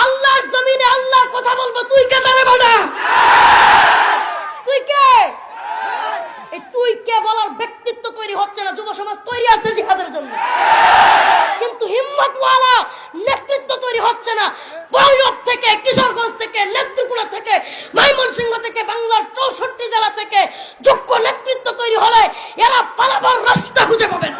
আল্লাহর জমিনে আল্লাহর কথা বলবো, তুই কে তারে বলা? তুই কে? এই তুই কে বলার ব্যক্তিত্ব তৈরি হচ্ছে না। যুব সমাজ তৈরি আছে জিহাদের জন্য, কিন্তু হিম্মতওয়ালা নেতৃত্ব তৈরি হচ্ছে না। ভৈরব থেকে, কিশোরগঞ্জ থেকে, নেত্রকোনা থেকে, ময়মনসিংহ থেকে, বাংলার 64 জেলা থেকে যোগ্য নেতৃত্ব তৈরি হলে এরা পালাবার রাস্তা খুঁজে পাবে না।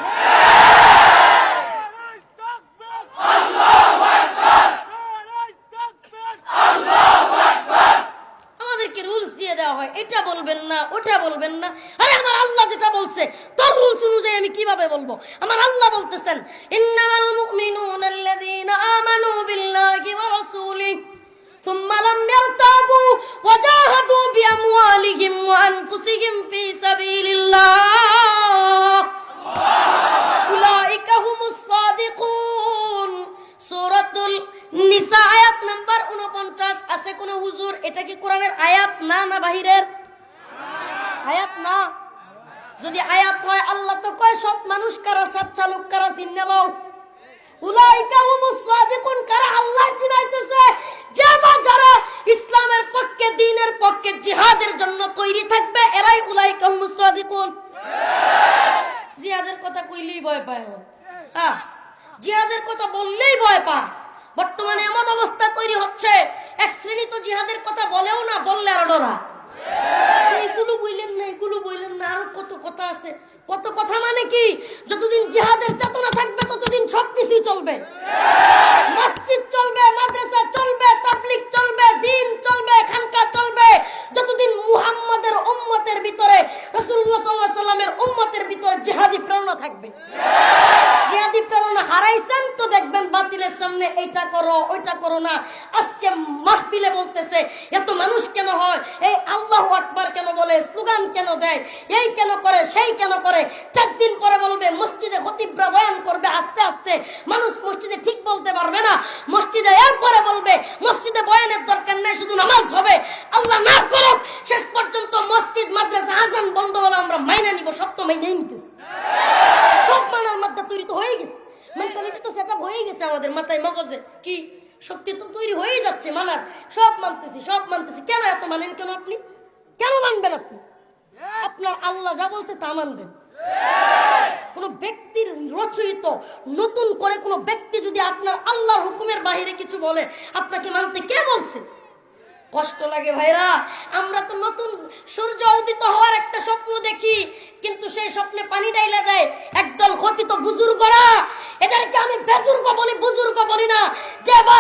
আমাদেরকে রুলস দিয়ে দেওয়া হয়, এটা বলবেন না, ওটা বলবেন না। আরে আমার আল্লাহ যেটা বলছে তার রুলস অনুযায়ী আমি কিভাবে বলবো? আমার আল্লাহ বলতেছেন, ইন্নামাল মুমিনুনা আল্লাযীনা আমানু বিল্লাহি ওয়া রাসূলিহি সুম্মা লাম ইয়ারতাবু ওয়া জাহাদু বিআমওয়ালিহিম ওয়া আনফুসিহিম ফি সাবিলিল্লাহ উলাইকা হুমুস সাদিকুন। সূরাতুল নিসা আয়াত নাম্বার 49। আছে কোন হুজুর এটা কি কোরআনের আয়াত না? না বাহিরের আয়াত না? যদি আয়াত হয় আল্লাহ তো কয় সৎ মানুষ কারা, সচ্চা লোক কারা চিনে লও। উলাইকা হুমুস সাদিকুন কারা? আল্লাহ চিনাইতেছে যে বা যারা ইসলামের পক্ষে, দ্বীনের পক্ষে জিহাদের জন্য তৈরি থাকবে এরাই উলাইকা হুমুস সাদিকুন। জিহাদের কথা কইলেই ভয় পায়, হ্যাঁ জিহাদের কথা বললেই ভয় পায়। বর্তমানে এমন অবস্থা তৈরি হচ্ছে, এক শ্রেণী তো জিহাদের কথা বলেও না, বললে আর ডরা। এইগুলো বললেন না, এগুলো বললেন না, আরো কত কথা আছে। কত কথা মানে কি? যতদিন জিহাদের চেতনা থাকবে ততদিন সবকিছুই চলবে। মসজিদ চলবে, মাদ্রাসা চলবে, তাবলীগ চলবে, দ্বীন চলবে, খানকা চলবে। যতদিন মুহাম্মাদের উম্মতের ভিতরে, রাসূলুল্লাহ সাল্লাল্লাহু আলাইহি ওয়াসাল্লামের উম্মতের ভিতরে জিহাদি প্রেরণা থাকবে। জিহাদি প্রেরণা হারাইছেন তো দেখবেন বাতিলের সামনে এইটা করো ওইটা করো না। আজকে মাহফিলে বলতেছে এত মানুষ কেন হয়, এই আল্লাহু আকবার কেন বলে, স্লোগান কেন দেয়, এই কেন করে, সেই কেন করে। 4 দিন পরে বলবে মসজিদে খতিবরা বয়ান করবে, আস্তে আস্তে মানুষ মসজিদে ঠিক বলতে পারবে না। মসজিদে এরপরে বলবে মসজিদে বয়ানের দরকার নেই, শুধু নামাজ হবে। আল্লাহ না করুক শেষ পর্যন্ত মসজিদ, মাদ্রাসা, আযান বন্ধ হলো আমরা মাইনা নিব। সব তো মাইনাই নিতেছে, সব মানার মাত্রা তৈরি তো হয়ে গেছে, মেন্টালিটি তো সেটআপ হয়ে গেছে আমাদের মাথায়, মগজে। কি শক্তি তো তৈরি হয়ে যাচ্ছে মানার। সব মানতেছি, সব মানতেছি। কেন এত মানেন কেন আপনি? কেন মানবেন আপনি? আপনার আল্লাহ যা বলছে তা মানবেন। কোন ব্যক্তির রচিত নতুন করে কোন ব্যক্তি যদি আপনার আল্লাহর হুকুমের বাহিরে কিছু বলে, আপনাকে মানতে কে বলছে? কষ্ট লাগে ভাইরা। আমরা তো নতুন সূর্য উদিত হওয়ার একটা স্বপ্ন দেখি, কিন্তু সেই স্বপ্নে পানি ডাইলা দেয় একদল কথিত বুজুর্গরা। এদেরকে আমি বেজুর্গ বলি, বুজুর্গ বলি না। যে বা